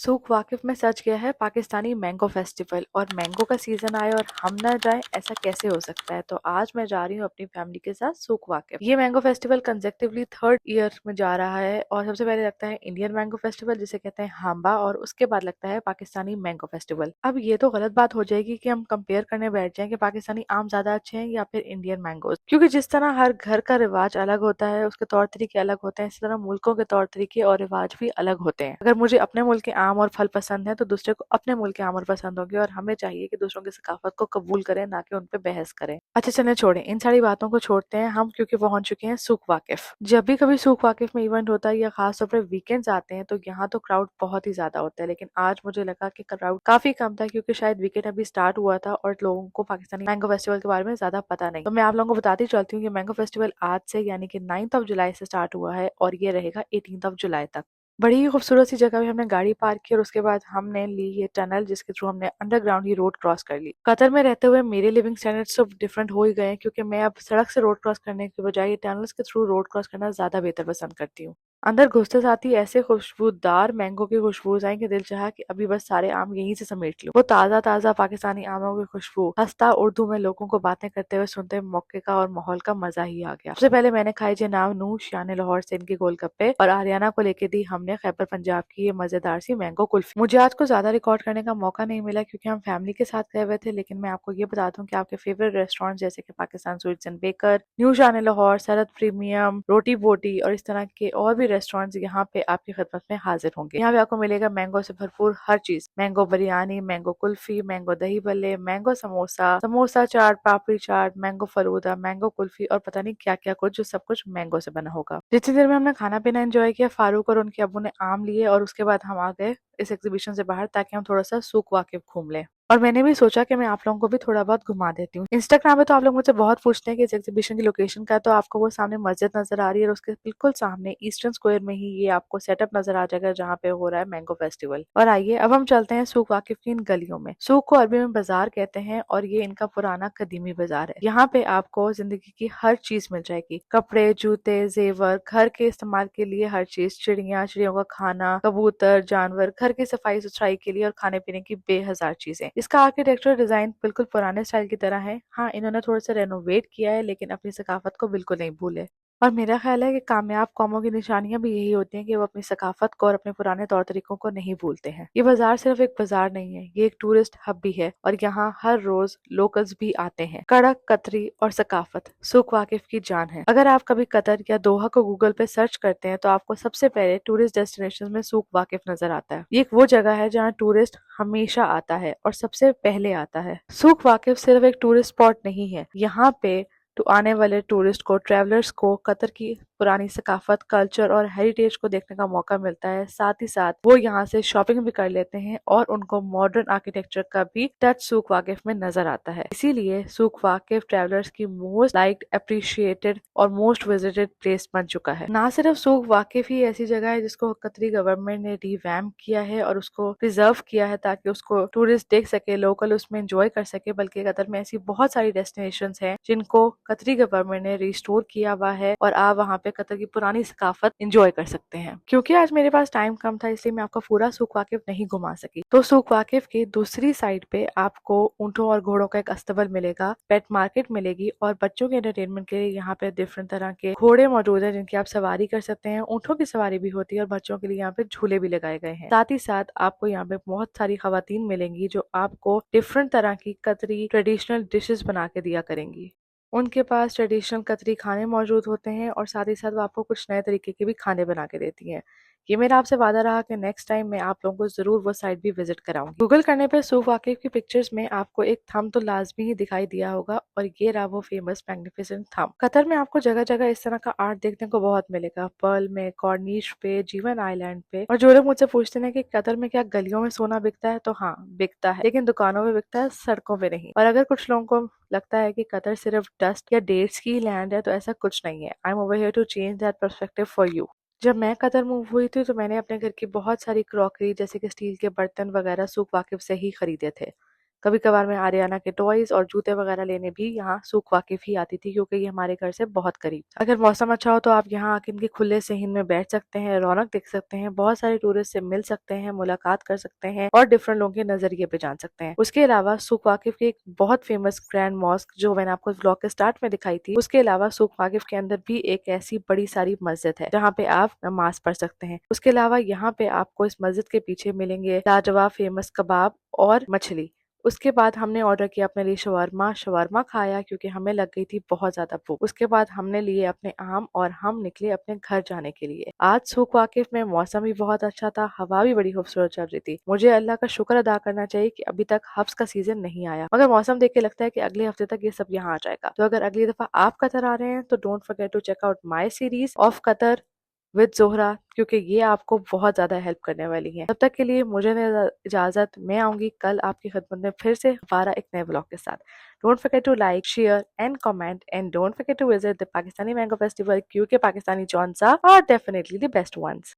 सूख वाकिफ में सच गया है पाकिस्तानी मैंगो फेस्टिवल और मैंगो का सीजन आए और हम ना जाए, ऐसा कैसे हो सकता है। तो आज मैं जा रही हूँ अपनी फैमिली के साथ सूख वाकिफ। ये mango festival consecutively third year में जा रहा है और सबसे पहले लगता है इंडियन मैंगो फेस्टिवल जिसे कहते हैं हाम्बा, और उसके बाद लगता है पाकिस्तानी मैंगो फेस्टिवल। अब ये तो गलत बात हो जाएगी कि हम कंपेयर करने बैठ जाएं कि पाकिस्तानी आम ज्यादा अच्छे हैं या फिर इंडियन मैंगोज, क्योंकि जिस तरह हर घर का रिवाज अलग होता है, उसके तौर तरीके अलग होते हैं, इसी तरह मुल्कों के तौर तरीके और रिवाज भी अलग होते हैं। अगर मुझे अपने मुल्क के आम और फल पसंद है तो दूसरे को अपने मुल्क के आम और पसंद होंगे, और हमें चाहिए कि दूसरों की सकाफत को कबूल करें, ना कि उन पे बहस करें। अच्छा चलें, छोड़ें इन सारी बातों को, छोड़ते हैं हम, क्योंकि पहुंच चुके हैं सूख वाकिफ। जब भी कभी सूख वाकिफ में इवेंट होता है या खास तौर पर वीकेंड्स आते हैं तो यहाँ तो क्राउड बहुत ही ज्यादा होता है, लेकिन आज मुझे लगा कि क्राउड काफी कम था, क्योंकि शायद वीकेंड अभी स्टार्ट हुआ था और लोगों को पाकिस्तानी मैंगो फेस्टिवल के बारे में ज्यादा पता नहीं। तो मैं आप लोगों को बताती चलती हूँ कि मैंगो फेस्टिवल आज से यानी कि 9 जुलाई से स्टार्ट हुआ है और ये रहेगा 18 जुलाई तक। बड़ी ही खूबसूरत सी जगह पे हमने गाड़ी पार्क की और उसके बाद हमने ली ये टनल, जिसके थ्रू हमने अंडरग्राउंड ही रोड क्रॉस कर ली। कतर में रहते हुए मेरे लिविंग स्टैंडर्ड्स तो डिफरेंट हो ही गए हैं, क्योंकि मैं अब सड़क से रोड क्रॉस करने के बजाय टनल्स के थ्रू रोड क्रॉस करना ज्यादा बेहतर पसंद करती हूँ। अंदर घुसते साथ ही ऐसे खुशबूदार मैंगो की खुशबू आई कि दिल चाहा कि अभी बस सारे आम यहीं से समेट लूं। वो ताजा ताजा पाकिस्तानी आमों की खुशबू, हंसता उर्दू में लोगों को बातें करते हुए सुनते मौके का और माहौल का मजा ही आ गया। सबसे पहले मैंने खाई जनाब नूश यानी लाहौर से इनके गोलगप्पे, और आर्याना को लेके दी हमने खैबर पंजाब की ये मजेदार सी मैंगो कुल्फी। मुझे आज को ज्यादा रिकॉर्ड करने का मौका नहीं मिला क्योंकि हम फैमिली के साथ गए हुए थे, लेकिन मैं आपको ये बता दूं कि आपके फेवरेट रेस्टोरेंट जैसे कि Pakistan sweets and baker, new शान लाहौर, सरहद प्रीमियम, रोटी बोटी और इस तरह के और भी रेस्टोरेंट्स यहाँ पे आपकी खिदमत में हाजिर होंगे। यहाँ पे आपको मिलेगा मैंगो से भरपूर हर चीज, mango biryani, mango kulfi, mango दही भल्ले, मैंगो समोसा, समोसा चाट, पापड़ी चाट, मैंगो फलूदा, मैंगो कुल्फी और पता नहीं क्या क्या कुछ, जो सब कुछ मैंगो से बना होगा। जितनी देर में हमने खाना पीना एंजॉय किया, फारूक और उनके अब्बू ने आम लिए और उसके बाद हम आ गए इस एग्जीबिशन से बाहर, ताकि हम थोड़ा सा सूख वाकिफ घूम लें। और मैंने भी सोचा कि मैं आप लोगों को भी थोड़ा बहुत घुमा देती हूँ। इंस्टाग्राम पे तो आप लोग मुझसे बहुत पूछते हैं कि इस एग्जीबिशन की लोकेशन क्या है, तो आपको वो सामने मस्जिद नजर आ रही है और उसके बिल्कुल सामने ईस्टर्न स्क्वायर में ही ये आपको सेटअप नजर आ जाएगा जहाँ पे हो रहा है मैंगो फेस्टिवल। और आइए अब हम चलते हैं सूख वाकिफ की इन गलियों में। सूख को अरबी में बाजार कहते हैं और ये इनका पुराना कदीमी बाजार है। यहाँ पे आपको जिंदगी की हर चीज मिल जाएगी, कपड़े, जूते, जेवर, घर के इस्तेमाल के लिए हर चीज, चिड़िया, चिड़ियों का खाना, कबूतर, जानवर, घर की सफाई सुथराई के लिए और खाने पीने की बेहजार चीजें। इसका आर्किटेक्चर डिजाइन बिल्कुल पुराने स्टाइल की तरह है। हाँ, इन्होंने थोड़ा सा रेनोवेट किया है, लेकिन अपनी सकाफत को बिल्कुल नहीं भूले। और मेरा ख्याल है कि कामयाब कौमों की निशानियां भी यही होती हैं कि वो अपनी सकाफत को और अपने पुराने तौर तरीकों को नहीं भूलते हैं। ये बाजार सिर्फ एक बाजार नहीं है, ये एक टूरिस्ट हब भी है और यहाँ हर रोज लोकल्स भी आते हैं। कड़क, कतरी और सकाफत सूख वाकिफ की जान है। अगर आप कभी कतर या दोहा को गूगल पे सर्च करते हैं तो आपको सबसे पहले टूरिस्ट डेस्टिनेशन में सूख वाकिफ नजर आता है। ये एक वो जगह है जहाँ टूरिस्ट हमेशा आता है और सबसे पहले आता है। सूख वाकिफ सिर्फ एक टूरिस्ट स्पॉट नहीं है, यहाँ पे तो आने वाले टूरिस्ट को, ट्रैवलर्स को कतर की पुरानी सकाफत, कल्चर और हेरिटेज को देखने का मौका मिलता है। साथ ही साथ वो यहाँ से शॉपिंग भी कर लेते हैं और उनको मॉडर्न आर्किटेक्चर का भी टच सूख वाकिफ में नजर आता है। इसीलिए सूख वाकिफ ट्रैवलर्स की मोस्ट लाइक्ड, अप्रिशिएटेड और मोस्ट विजिटेड प्लेस बन चुका है। ना सिर्फ सूख वाकिफ ही ऐसी जगह है जिसको कतरी गवर्नमेंट ने रिवैम्प किया है और उसको प्रिजर्व किया है ताकि उसको टूरिस्ट देख सके, लोकल उसमें एंजॉय कर सके, बल्कि कतर में ऐसी बहुत सारी डेस्टिनेशंस हैं जिनको कतरी गवर्नमेंट ने रिस्टोर किया हुआ है और आप वहाँ पे कतर की पुरानी सकाफत एंजॉय कर सकते हैं। क्योंकि आज मेरे पास टाइम कम था, इसलिए मैं आपको पूरा सूख वाकिफ नहीं घुमा सकी। तो सूख वाकिफ की दूसरी साइड पे आपको ऊँटों और घोड़ों का एक अस्तबल मिलेगा, पेट मार्केट मिलेगी और बच्चों के एंटरटेनमेंट के लिए यहाँ पे डिफरेंट तरह के घोड़े मौजूद है जिनकी आप सवारी कर सकते हैं। ऊँटों की सवारी भी होती है और बच्चों के लिए यहाँ पे झूले भी लगाए गए हैं। साथ ही साथ आपको यहाँ पे बहुत सारी खवातीन मिलेंगी जो आपको डिफरेंट तरह की कतरी ट्रेडिशनल डिशेस बना के दिया करेंगी। उनके पास ट्रेडिशनल कतरी खाने मौजूद होते हैं और साथ ही साथ वो आपको कुछ नए तरीके के भी खाने बना के देती हैं। ये मेरा आपसे वादा रहा कि नेक्स्ट टाइम मैं आप लोगों को जरूर वो साइट भी विजिट कराऊंगी। गूगल करने पे सूख वाकिफ की पिक्चर्स में आपको एक थंब तो लाजमी ही दिखाई दिया होगा और ये रहा वो फेमस मैग्निफिसेंट थंब। कतर में आपको जगह जगह इस तरह का आर्ट देखने को बहुत मिलेगा, पर्ल में, कॉर्निश पे, जीवन आइलैंड पे। और जो लोग मुझसे पूछते हैं कि कतर में क्या गलियों में सोना बिकता है, तो हाँ बिकता है, लेकिन दुकानों में बिकता है, सड़कों पे नहीं। और अगर कुछ लोगों को लगता है कि कतर सिर्फ डस्ट या डेट्स की लैंड है, तो ऐसा कुछ नहीं है। I am over here to change that perspective for you. जब मैं कतर मूव हुई थी तो मैंने अपने घर की बहुत सारी क्रॉकरी जैसे कि स्टील के बर्तन वगैरह सूख वाकिफ से ही खरीदे थे। कभी कभार मैं आर्याना के टॉयज और जूते वगैरह लेने भी यहाँ सूख वाकिफ ही आती थी, क्योंकि ये हमारे घर से बहुत करीब था। अगर मौसम अच्छा हो तो आप यहाँ आके इनके खुले सहन में बैठ सकते हैं, रौनक देख सकते हैं, बहुत सारे टूरिस्ट से मिल सकते हैं, मुलाकात कर सकते हैं और डिफरेंट लोगों के नजरिए पे जान सकते हैं। उसके अलावा सूख वाकिफ की एक बहुत फेमस ग्रैंड मॉस्क जो मैंने आपको व्लॉग के स्टार्ट में दिखाई थी, उसके अलावा सूख वाकिफ के अंदर भी एक ऐसी बड़ी सारी मस्जिद है जहाँ पे आप नमाज पढ़ सकते हैं। उसके अलावा यहाँ पे आपको इस मस्जिद के पीछे मिलेंगे लाजवाब फेमस कबाब और मछली। उसके बाद हमने ऑर्डर किया अपने लिए शवरमा। शवरमा खाया क्योंकि हमें लग गई थी बहुत ज्यादा भूख। उसके बाद हमने लिए अपने आम और हम निकले अपने घर जाने के लिए। आज सूख वाकिफ में मौसम भी बहुत अच्छा था, हवा भी बड़ी खूबसूरत चल रही थी। मुझे अल्लाह का शुक्र अदा करना चाहिए कि अभी तक हब्स का सीजन नहीं आया, मगर मौसम देख के लगता है कि अगले हफ्ते तक ये सब यहाँ आ जाएगा। तो अगर अगली दफा आप कतर आ रहे हैं तो don't forget to check out my series of Qatar with Zohra, क्योंकि ये आपको बहुत ज्यादा हेल्प करने वाली है। तब तक के लिए मुझे इजाजत। मैं आऊंगी कल आपकी खिदमत में फिर से दोबारा एक नए ब्लॉग के साथ। Don't forget to like, share and comment and don't forget to visit the Pakistani mango festival, क्योंकि Pakistani johns are definitely the best once.